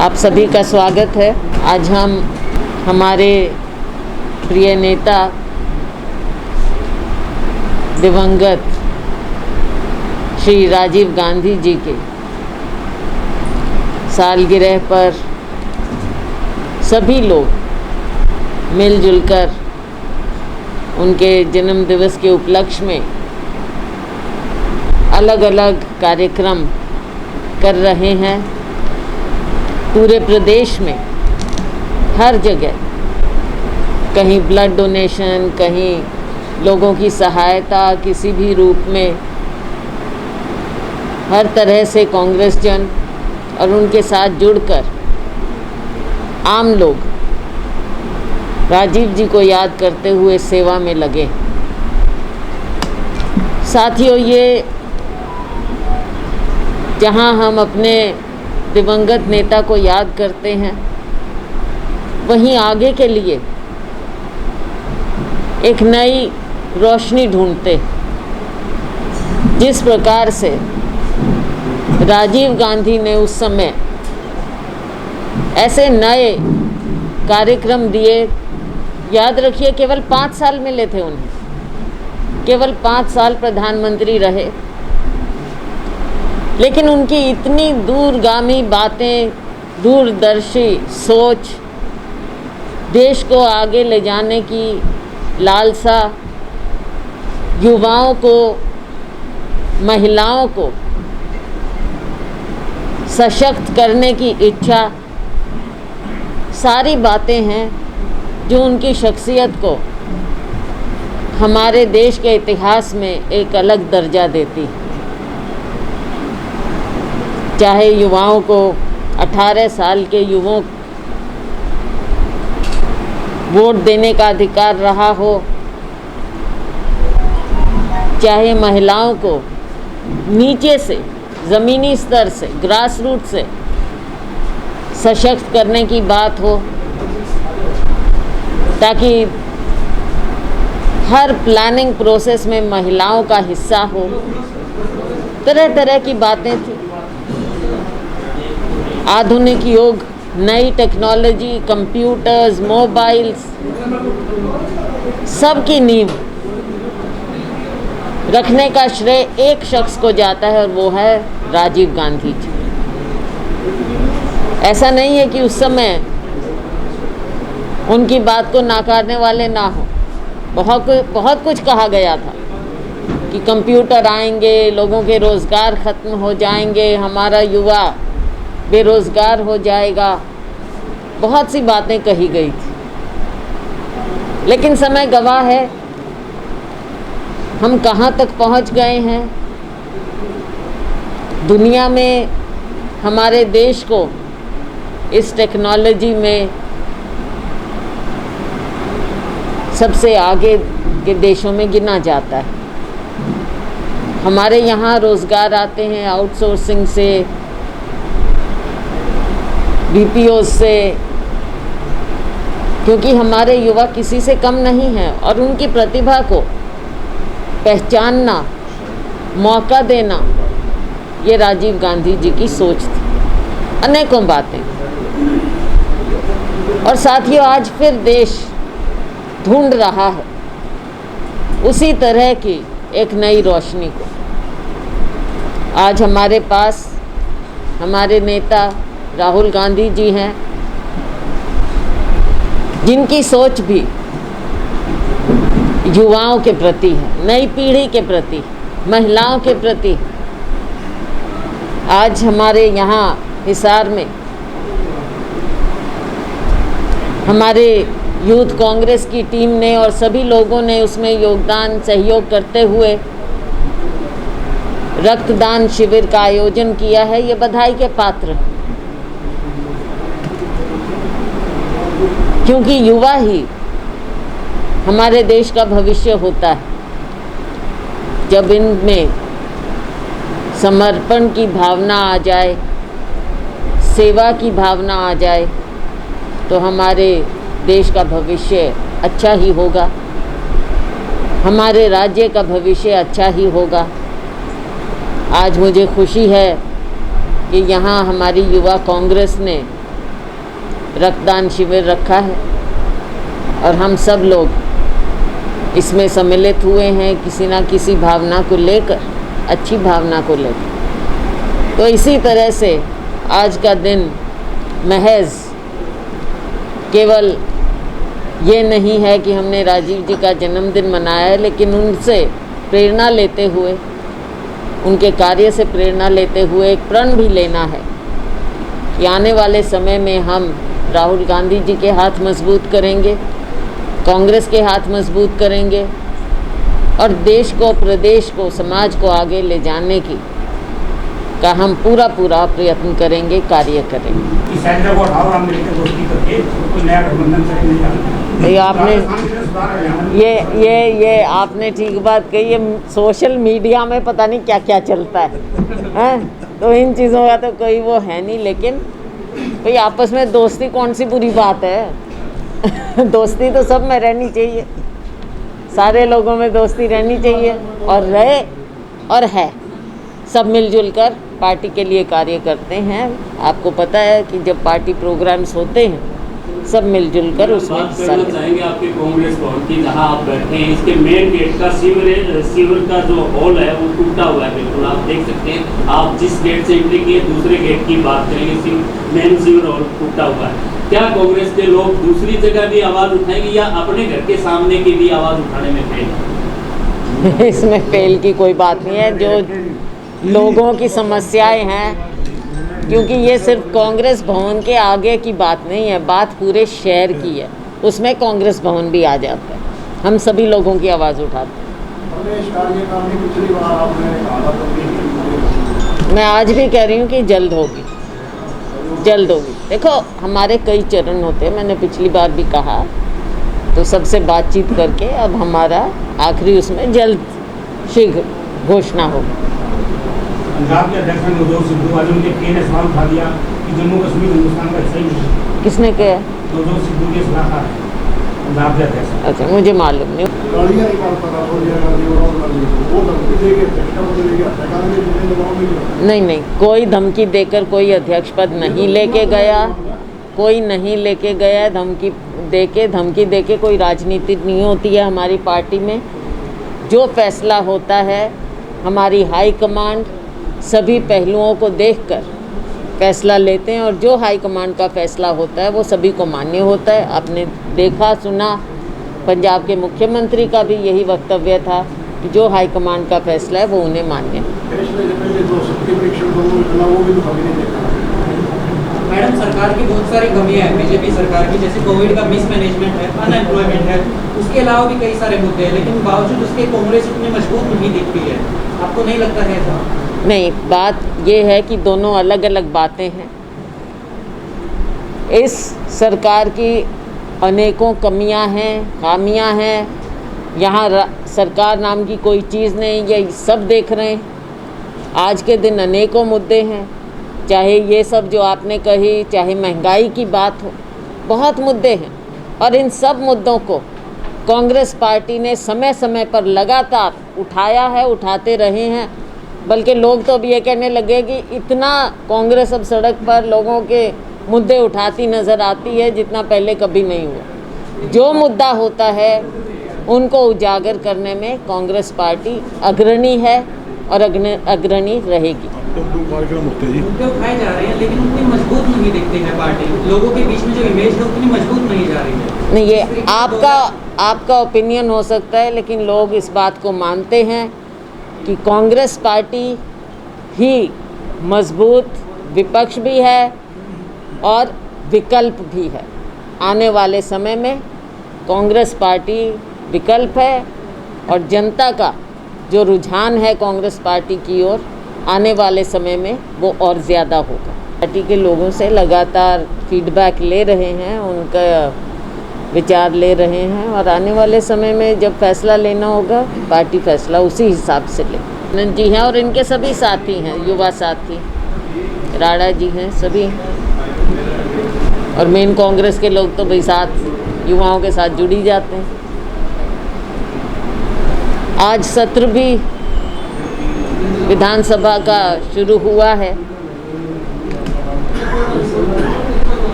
आप सभी का स्वागत है। आज हम हमारे प्रिय नेता दिवंगत श्री राजीव गांधी जी के सालगिरह पर सभी लोग मिलजुल कर उनके जन्म दिवस के उपलक्ष्य में अलग अलग कार्यक्रम कर रहे हैं। पूरे प्रदेश में हर जगह कहीं ब्लड डोनेशन, कहीं लोगों की सहायता किसी भी रूप में, हर तरह से कांग्रेस जन और उनके साथ जुड़कर आम लोग राजीव जी को याद करते हुए सेवा में लगे। साथियों, ये जहां हम अपने दिवंगत नेता को याद करते हैं, वहीं आगे के लिए एक नई रोशनी ढूंढते। जिस प्रकार से राजीव गांधी ने उस समय ऐसे नए कार्यक्रम दिए, याद रखिए केवल 5 साल मिले थे उन्हें, केवल 5 साल प्रधानमंत्री रहे, लेकिन उनकी इतनी दूरगामी बातें, दूरदर्शी सोच, देश को आगे ले जाने की लालसा, युवाओं को, महिलाओं को सशक्त करने की इच्छा, सारी बातें हैं जो उनकी शख्सियत को हमारे देश के इतिहास में एक अलग दर्जा देती। चाहे युवाओं को 18 साल के युवाओं वोट देने का अधिकार रहा हो, चाहे महिलाओं को नीचे से, ज़मीनी स्तर से, ग्रास रूट से सशक्त करने की बात हो, ताकि हर प्लानिंग प्रोसेस में महिलाओं का हिस्सा हो, तरह तरह की बातें थी। आधुनिक युग, नई टेक्नोलॉजी, कंप्यूटर्स, मोबाइल्स, सब की नींव रखने का श्रेय एक शख्स को जाता है, और वो है राजीव गांधी जी। ऐसा नहीं है कि उस समय उनकी बात को नाकारने वाले ना हो। बहुत कुछ कहा गया था कि कंप्यूटर आएंगे, लोगों के रोज़गार ख़त्म हो जाएंगे, हमारा युवा बेरोज़गार हो जाएगा, बहुत सी बातें कही गई थी। लेकिन समय गवाह है हम कहाँ तक पहुँच गए हैं। दुनिया में हमारे देश को इस टेक्नोलॉजी में सबसे आगे के देशों में गिना जाता है। हमारे यहाँ रोज़गार आते हैं आउटसोर्सिंग से, BPO से, क्योंकि हमारे युवा किसी से कम नहीं हैं, और उनकी प्रतिभा को पहचानना, मौका देना, ये राजीव गांधी जी की सोच थी। अनेकों बातें। और साथियों, आज फिर देश ढूंढ रहा है उसी तरह की एक नई रोशनी को। आज हमारे पास हमारे नेता राहुल गांधी जी हैं, जिनकी सोच भी युवाओं के प्रति है, नई पीढ़ी के प्रति, महिलाओं के प्रति। आज हमारे यहाँ हिसार में हमारे यूथ कांग्रेस की टीम ने और सभी लोगों ने उसमें योगदान, सहयोग करते हुए रक्तदान शिविर का आयोजन किया है। ये बधाई के पात्र, क्योंकि युवा ही हमारे देश का भविष्य होता है। जब इनमें समर्पण की भावना आ जाए, सेवा की भावना आ जाए, तो हमारे देश का भविष्य अच्छा ही होगा, हमारे राज्य का भविष्य अच्छा ही होगा। आज मुझे खुशी है कि यहाँ हमारी युवा कांग्रेस ने रक्तदान शिविर रखा है और हम सब लोग इसमें सम्मिलित हुए हैं किसी ना किसी भावना को लेकर, अच्छी भावना को लेकर। तो इसी तरह से आज का दिन महज केवल ये नहीं है कि हमने राजीव जी का जन्मदिन मनाया है, लेकिन उनसे प्रेरणा लेते हुए, उनके कार्य से प्रेरणा लेते हुए एक प्रण भी लेना है कि आने वाले समय में हम राहुल गांधी जी के हाथ मजबूत करेंगे, कांग्रेस के हाथ मजबूत करेंगे और देश को, प्रदेश को, समाज को आगे ले जाने की का हम पूरा प्रयत्न करेंगे, कार्य करेंगे। ये आपने ठीक बात कही। ये सोशल मीडिया में पता नहीं क्या क्या चलता है, तो इन चीज़ों का तो कोई वो है नहीं, लेकिन भाई आपस में दोस्ती कौन सी बुरी बात है। दोस्ती तो सब में रहनी चाहिए, सारे लोगों में दोस्ती रहनी चाहिए और रहे और है। सब मिलजुल कर पार्टी के लिए कार्य करते हैं। आपको पता है कि जब पार्टी प्रोग्राम्स होते हैं सब मिलजुल कर उसमें हिस्सा लेते हैं। चाहेंगे आपके कांग्रेस भवन की जहां आप बैठे हैं, इसके मेन गेट का सीवर का जो होल है वो टूटा हुआ है, बिल्कुल आप देख सकते हैं। आप जिस गेट से एंट्री किए दूसरे गेट की बात करेंगे, मेन सीवर होल टूटा हुआ है। क्या कांग्रेस के लोग दूसरी जगह भी आवाज़ उठाएंगे या अपने घर के सामने की भी आवाज़ उठाने में फेल? इसमें फेल की कोई बात नहीं है। जो लोगों की समस्याएं हैं, क्योंकि ये सिर्फ कांग्रेस भवन के आगे की बात नहीं है, बात पूरे शहर की है, उसमें कांग्रेस भवन भी आ जाता है। हम सभी लोगों की आवाज़ उठाते हैं। मैं आज भी कह रही हूँ कि जल्द होगी, जल्द होगी। देखो हमारे कई चरण होते हैं, मैंने पिछली बार भी कहा, तो सबसे बातचीत करके अब हमारा आखिरी उसमें जल्द शीघ्र घोषणा होगी। पंजाब के अध्यक्ष नवजोत सिद्धू आज उनके पीएम ने सवाल उठा दिया कि जम्मू कश्मीर हिंदुस्तान का हिस्सा ही नहीं। किसने कहा? नवजोत सिद्धू के सलाहकार पंजाब के अध्यक्ष। अच्छा, मुझे मालूम नहीं। नहीं, कोई धमकी देकर कोई अध्यक्ष पद नहीं लेके गया, कोई नहीं लेके गया। धमकी देके कोई राजनीति नहीं होती है हमारी पार्टी में। जो फैसला होता है हमारी हाई कमांड सभी पहलुओं को देखकर फैसला लेते हैं और जो हाई कमांड का फैसला होता है वो सभी को मान्य होता है। आपने देखा सुना, पंजाब के मुख्यमंत्री का भी यही वक्तव्य था कि जो हाई कमांड का फैसला है वो उन्हें मान्य है। मैडम, सरकार की बहुत सारी कमियां हैं, बीजेपी सरकार की, जैसे कोविड का मिसमैनेजमेंट है, अनएम्प्लॉयमेंट है, उसके अलावा भी कई सारे मुद्दे हैं, लेकिन बावजूद उसके कांग्रेस उतनी मजबूत नहीं दिखती है। आपको नहीं लगता है ऐसा? नहीं, बात ये है कि दोनों अलग अलग बातें हैं। इस सरकार की अनेकों कमियां हैं, खामियां हैं। यहाँ सरकार नाम की कोई चीज़ नहीं, ये सब देख रहे हैं। आज के दिन अनेकों मुद्दे हैं, चाहे ये सब जो आपने कही, चाहे महंगाई की बात हो, बहुत मुद्दे हैं और इन सब मुद्दों को कांग्रेस पार्टी ने समय समय पर लगातार उठाया है, उठाते रहे हैं। बल्कि लोग तो अब ये कहने लगे कि इतना कांग्रेस अब सड़क पर लोगों के मुद्दे उठाती नज़र आती है जितना पहले कभी नहीं हुआ। जो मुद्दा होता है उनको उजागर करने में कांग्रेस पार्टी अग्रणी है और अग्रणी रहेगी। मुद्दे उठाए जा रहे हैं लेकिन उतनी मजबूत नहीं दिखती है पार्टी। लोगों के बीच में जो इमेज है उतनी मजबूत नहीं जा रही है। नहीं, ये आपका ओपिनियन हो सकता है, लेकिन लोग इस बात को मानते हैं कि कांग्रेस पार्टी ही मजबूत विपक्ष भी है और विकल्प भी है। आने वाले समय में कांग्रेस पार्टी विकल्प है और जनता का जो रुझान है कांग्रेस पार्टी की ओर आने वाले समय में वो और ज़्यादा होगा। पार्टी के लोगों से लगातार फीडबैक ले रहे हैं, उनका विचार ले रहे हैं और आने वाले समय में जब फैसला लेना होगा पार्टी फैसला उसी हिसाब से ले। आनंद जी हैं और इनके सभी साथी हैं, युवा साथी राणा जी हैं सभी, और मेन कांग्रेस के लोग तो भाई साथ युवाओं के साथ जुड़ी जाते हैं। आज सत्र भी विधानसभा का शुरू हुआ है।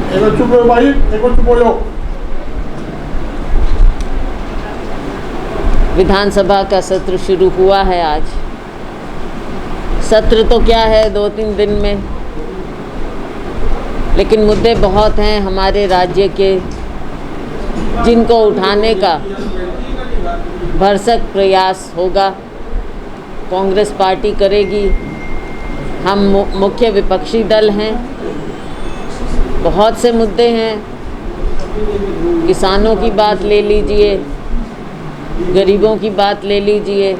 एक बार चुप रहो भाई, एक बार चुप हो जाओ। विधानसभा का सत्र शुरू हुआ है आज। सत्र तो क्या है, 2-3 दिन में, लेकिन मुद्दे बहुत हैं हमारे राज्य के, जिनको उठाने का भरसक प्रयास होगा, कांग्रेस पार्टी करेगी। हम मुख्य विपक्षी दल हैं, बहुत से मुद्दे हैं। किसानों की बात ले लीजिए, गरीबों की बात ले लीजिए।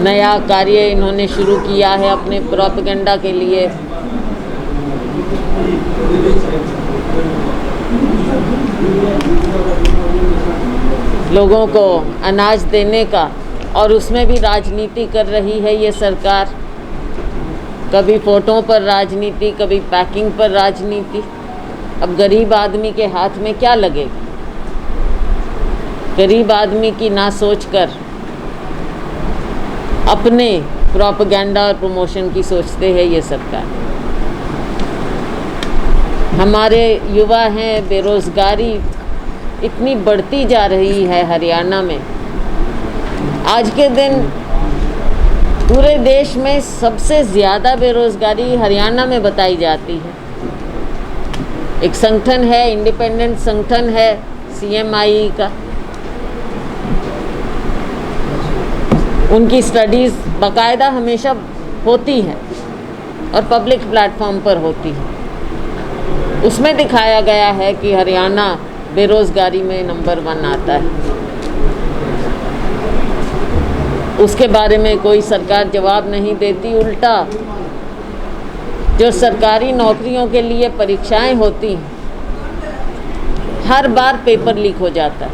नया कार्य इन्होंने शुरू किया है अपने प्रोपेगेंडा के लिए। लोगों को अनाज देने का, और उसमें भी राजनीति कर रही है ये सरकार। कभी फोटो पर राजनीति, कभी पैकिंग पर राजनीति। अब गरीब आदमी के हाथ में क्या लगेगा? गरीब आदमी की ना सोचकर अपने प्रोपेगेंडा और प्रमोशन की सोचते हैं ये सरकार। हमारे युवा हैं, बेरोज़गारी इतनी बढ़ती जा रही है हरियाणा में। आज के दिन पूरे देश में सबसे ज़्यादा बेरोज़गारी हरियाणा में बताई जाती है। एक संगठन है, इंडिपेंडेंट संगठन है CMI का, उनकी स्टडीज़ बाकायदा हमेशा होती है और पब्लिक प्लेटफॉर्म पर होती है। उसमें दिखाया गया है कि हरियाणा बेरोज़गारी में नंबर 1 आता है। उसके बारे में कोई सरकार जवाब नहीं देती। उल्टा जो सरकारी नौकरियों के लिए परीक्षाएं होती हैं, हर बार पेपर लीक हो जाता है।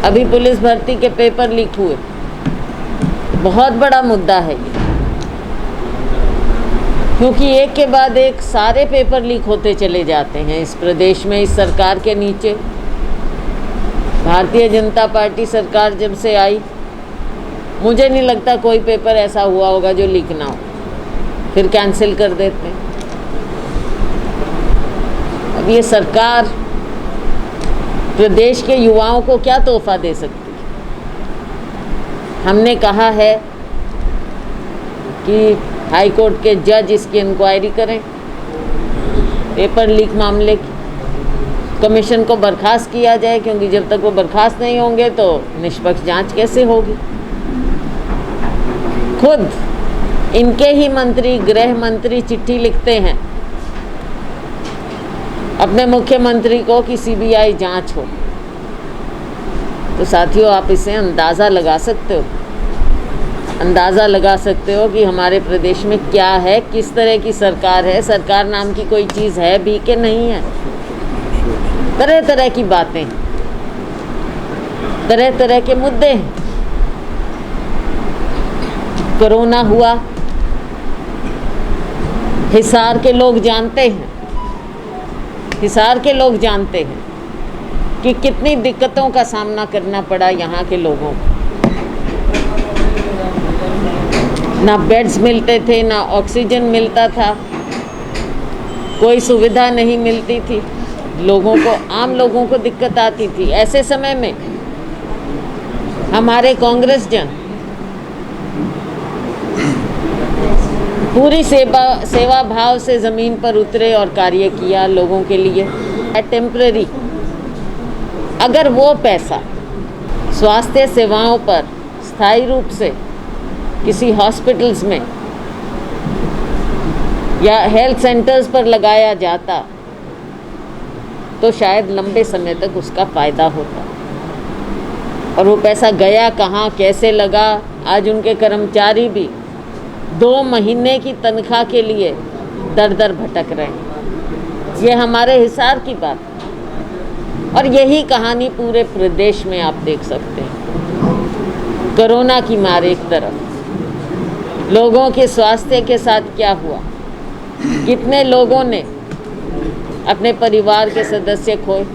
अभी पुलिस भर्ती के पेपर लीक हुए, बहुत बड़ा मुद्दा है ये, क्योंकि एक के बाद एक सारे पेपर लीक होते चले जाते हैं इस प्रदेश में। इस सरकार के नीचे भारतीय जनता पार्टी सरकार जब से आई, मुझे नहीं लगता कोई पेपर ऐसा हुआ होगा जो लीक ना हो, फिर कैंसिल कर देते हैं। अब ये सरकार प्रदेश के युवाओं को क्या तोहफा दे सकती है? हमने कहा है कि हाई कोर्ट के जज इसकी इंक्वायरी करें, पेपर लीक मामले की। कमीशन को बर्खास्त किया जाए, क्योंकि जब तक वो बर्खास्त नहीं होंगे तो निष्पक्ष जांच कैसे होगी। खुद इनके ही मंत्री, गृह मंत्री चिट्ठी लिखते हैं अपने मुख्यमंत्री को कि CBI जांच हो। तो साथियों, आप इसे अंदाज़ा लगा सकते हो कि हमारे प्रदेश में क्या है, किस तरह की सरकार है। सरकार नाम की कोई चीज़ है भी कि नहीं है। तरह तरह की बातें, तरह तरह के मुद्दे हैं। कोरोना हुआ, हिसार के लोग जानते हैं कि कितनी दिक्कतों का सामना करना पड़ा यहाँ के लोगों को। ना बेड्स मिलते थे, ना ऑक्सीजन मिलता था, कोई सुविधा नहीं मिलती थी लोगों को, आम लोगों को दिक्कत आती थी। ऐसे समय में हमारे कांग्रेस जन पूरी सेवा भाव से ज़मीन पर उतरे और कार्य किया लोगों के लिए। टेम्पररी अगर वो पैसा स्वास्थ्य सेवाओं पर स्थायी रूप से किसी हॉस्पिटल्स में या हेल्थ सेंटर्स पर लगाया जाता तो शायद लंबे समय तक उसका फ़ायदा होता। और वो पैसा गया कहाँ, कैसे लगा? आज उनके कर्मचारी भी 2 महीने की तनख्वाह के लिए दर दर भटक रहे हैं। ये हमारे हिसार की बात है। और यही कहानी पूरे प्रदेश में आप देख सकते हैं। कोरोना की मार एक तरफ, लोगों के स्वास्थ्य के साथ क्या हुआ, कितने लोगों ने अपने परिवार के सदस्य खोए।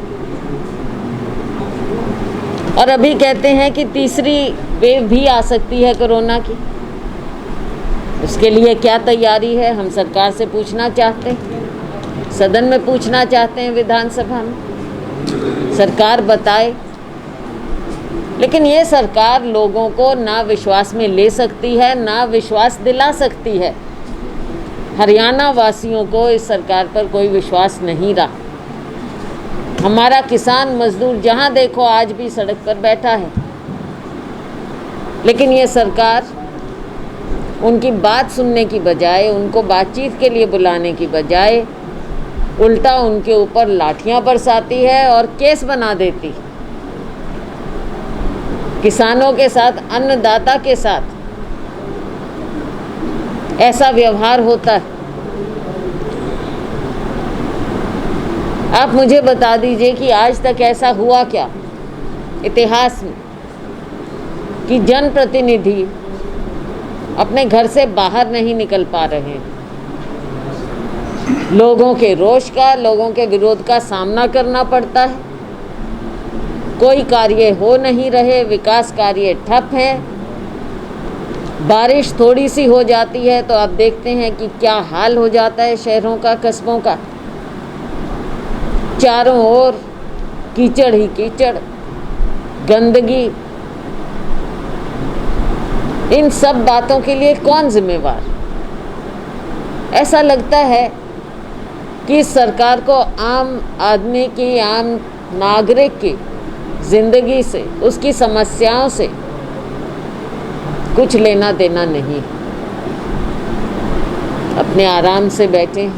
और अभी कहते हैं कि तीसरी वेव भी आ सकती है कोरोना की। उसके लिए क्या तैयारी है, हम सरकार से पूछना चाहते हैं। सदन में पूछना चाहते हैं, विधानसभा में सरकार बताए। लेकिन ये सरकार लोगों को ना विश्वास में ले सकती है, ना विश्वास दिला सकती है। हरियाणा वासियों को इस सरकार पर कोई विश्वास नहीं रहा। हमारा किसान मजदूर जहाँ देखो आज भी सड़क पर बैठा है, लेकिन ये सरकार उनकी बात सुनने की बजाय, उनको बातचीत के लिए बुलाने की बजाय उल्टा उनके ऊपर लाठियां बरसाती है और केस बना देती। किसानों के साथ, अन्नदाता के साथ ऐसा व्यवहार होता है। आप मुझे बता दीजिए कि आज तक ऐसा हुआ क्या इतिहास में कि जनप्रतिनिधि अपने घर से बाहर नहीं निकल पा रहे हैं। लोगों के रोष का, लोगों के विरोध का सामना करना पड़ता है। कोई कार्य हो नहीं रहे, विकास कार्य ठप है। बारिश थोड़ी सी हो जाती है तो आप देखते हैं कि क्या हाल हो जाता है शहरों का, कस्बों का। चारों ओर कीचड़ ही कीचड़, गंदगी। इन सब बातों के लिए कौन जिम्मेवार? ऐसा लगता है कि सरकार को आम आदमी की, आम नागरिक की जिंदगी से, उसकी समस्याओं से कुछ लेना देना नहीं। अपने आराम से बैठे,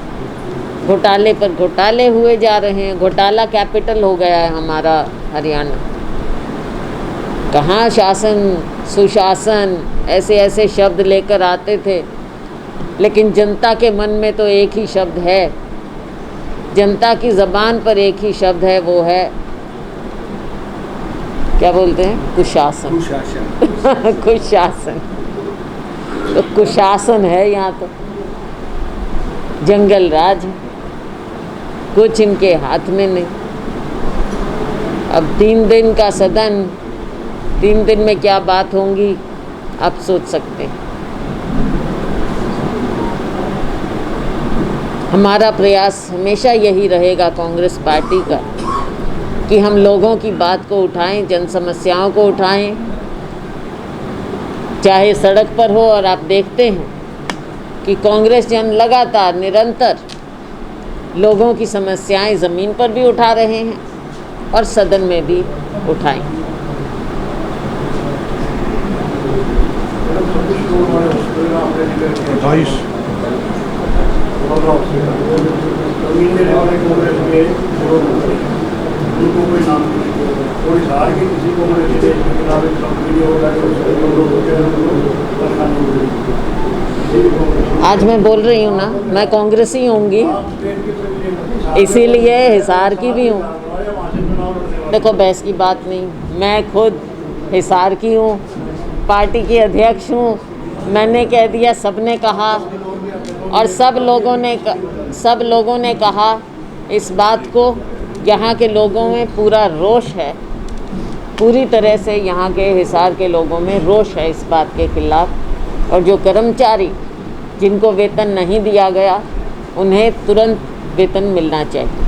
घोटाले पर घोटाले हुए जा रहे हैं। घोटाला कैपिटल हो गया है हमारा हरियाणा। कहाँ शासन, सुशासन ऐसे ऐसे शब्द लेकर आते थे, लेकिन जनता के मन में तो एक ही शब्द है, जनता की ज़बान पर एक ही शब्द है, वो है क्या बोलते हैं? कुशासन। कुशासन। तो कुशासन है यहाँ, तो जंगल राज है, कुछ इनके हाथ में नहीं। अब 3 दिन का सदन, 3 दिन में क्या बात होंगी आप सोच सकते हैं। हमारा प्रयास हमेशा यही रहेगा कांग्रेस पार्टी का कि हम लोगों की बात को उठाएं, जन समस्याओं को उठाएं, चाहे सड़क पर हो। और आप देखते हैं कि कांग्रेस जन लगातार, निरंतर लोगों की समस्याएं ज़मीन पर भी उठा रहे हैं और सदन में भी उठाएं। आज मैं बोल रही हूँ ना, मैं कांग्रेसी होंगी, इसीलिए हिसार की भी हूँ। देखो बहस की बात नहीं, मैं खुद हिसार की हूँ, पार्टी की अध्यक्ष हूँ। मैंने कह दिया, सबने कहा, और सब लोगों ने कहा इस बात को। यहाँ के लोगों में पूरा रोष है, पूरी तरह से यहाँ के हिसार के लोगों में रोष है इस बात के खिलाफ। और जो कर्मचारी जिनको वेतन नहीं दिया गया, उन्हें तुरंत वेतन मिलना चाहिए।